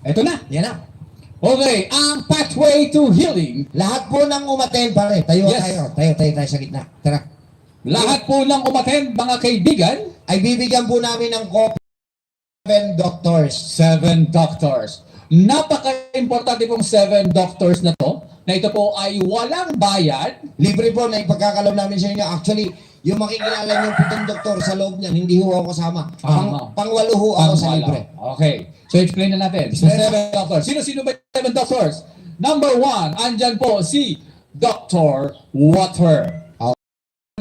Eto na. Yan na. Okay, ang pathway to healing. Lahat po ng umaten, pare. Tayo Yes. tayo sa gitna. Tara. Lahat po ng umattend, mga kaibigan, Ay bibigyan po namin ng copy 7 doctors. 7 doctors. Napaka-importante pong 7 doctors na to, na ito po ay walang bayad. Libre po na ipagkakalob namin sa inyo. Actually, yung makikilala yung 7 doktor sa loob niyan, hindi ho ako kasama. Pangwalo ho ako sa libre. Okay. So explain na natin. So 7 doctors. Sino-sino ba 7 doctors? Number 1, andyan po si Dr. Water.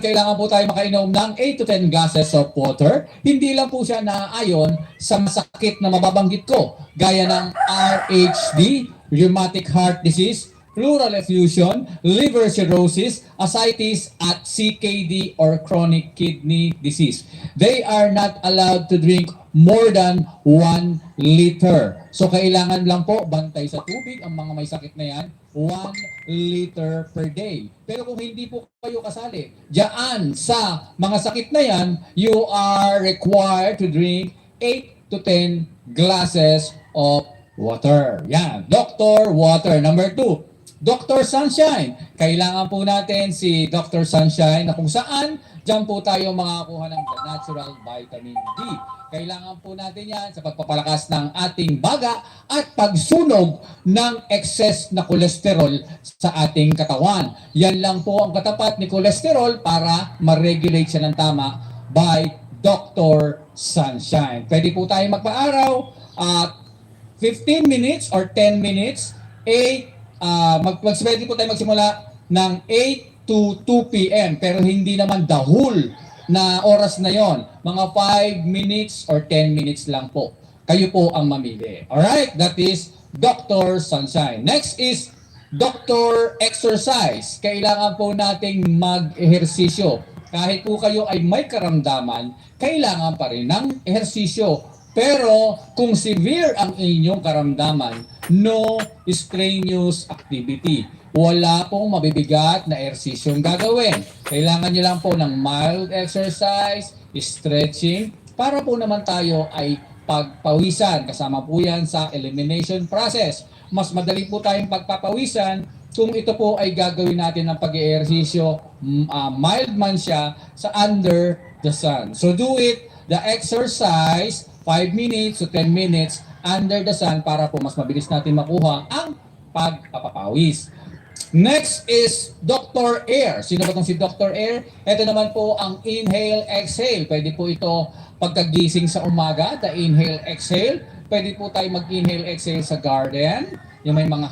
Kailangan po tayo makainom ng 8 to 10 glasses of water. Hindi lang po siya naaayon sa masakit na mababanggit ko, gaya ng RHD, rheumatic heart disease, pleural effusion, liver cirrhosis, ascites, at CKD or chronic kidney disease. They are not allowed to drink more than 1 liter. So kailangan lang po bantay sa tubig ang mga may sakit na yan, 1 liter per day. Pero kung hindi po kayo kasali diyan sa mga sakit na yan, you are required to drink 8 to 10 glasses of water. Yan, Dr. Water. Number 2, Dr. Sunshine. Kailangan po natin si Dr. Sunshine na kung saan diyan po tayo makakuha ng natural vitamin D. Kailangan po natin yan sa pagpapalakas ng ating baga at pagsunog ng excess na kolesterol sa ating katawan. Yan lang po ang katapat ni kolesterol para ma-regulate siya ng tama by Dr. Sunshine. Pwede po tayo magpa-araw at 15 minutes or 10 minutes, pwede po tayo magsimula ng 8 to 2 p.m. Pero hindi naman the whole na oras na yon. Mga 5 minutes or 10 minutes lang po. Kayo po ang mamili. Alright? That is Dr. Sunshine. Next is Dr. Exercise. Kailangan po nating mag-ehersisyo. Kahit po kayo ay may karamdaman, kailangan pa rin ng ehersisyo. Pero kung severe ang inyong karamdaman, no strenuous activity. Wala pong mabibigat na ehersisyo gagawin. Kailangan nyo lang po ng mild exercise, stretching, para po naman tayo ay pagpawisan. Kasama po yan sa elimination process. Mas madali po tayong pagpapawisan kung ito po ay gagawin natin ng pag-ehersisyo, mild man siya, sa under the sun. So do it, the exercise, 5 minutes to 10 minutes under the sun para po mas mabilis natin makuha ang pagpapawis. Next is Dr. Air. Sino ba itong si Dr. Air? Ito naman po ang inhale, exhale. Pwede po ito pagkagising sa umaga, the inhale, exhale. Pwede po tayo mag-inhale, exhale sa garden. Yung may mga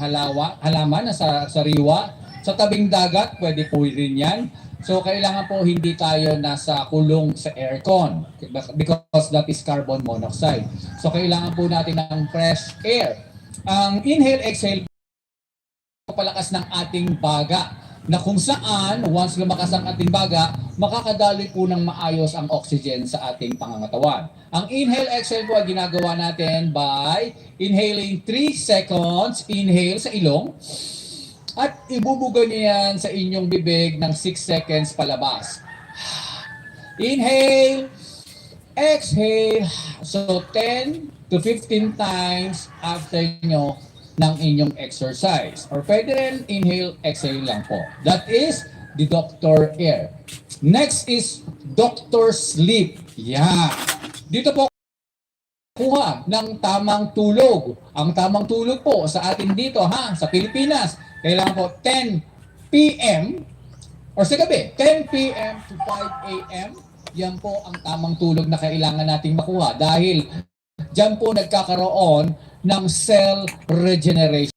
halaman na sa sariwa. Sa tabing dagat, pwede po rin yan. So, kailangan po hindi tayo nasa kulong sa aircon because that is carbon monoxide. So, kailangan po natin ng fresh air. Ang inhale, exhale, palakas ng ating baga na kung saan once lumakas ang ating baga, makakadaloy po ng maayos ang oxygen sa ating pangangatawan. Ang inhale, exhale po ay ginagawa natin by inhaling 3 seconds, inhale sa ilong, at ibubuga niyo yan sa inyong bibig ng 6 seconds palabas. Inhale, exhale, so 10 to 15 times after nyo ng inyong exercise. Or pwede rin inhale, exhale lang po. That is the Dr. Air. Next is Dr. Sleep. Yeah. Dito po kuha ng tamang tulog. Ang tamang tulog po sa atin dito sa Pilipinas, kailangan po 10 p.m. or sa gabi, 10 p.m. to 5 a.m. Yan po ang tamang tulog na kailangan nating makuha dahil diyan po nagkakaroon ng cell regeneration.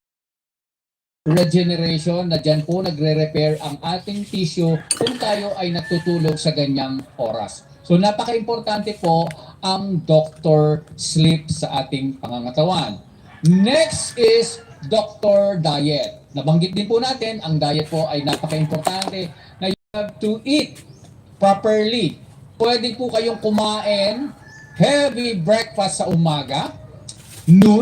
Regeneration na diyan po nagre-repair ang ating tissue kung tayo ay natutulog sa ganyang oras. So napaka-importante po ang Dr. Sleep sa ating pangangatawan. Next is Dr. Diet. Nabanggit din po natin, ang diet po ay napaka-importante na you have to eat properly. Pwede po kayong kumain heavy breakfast sa umaga, noon,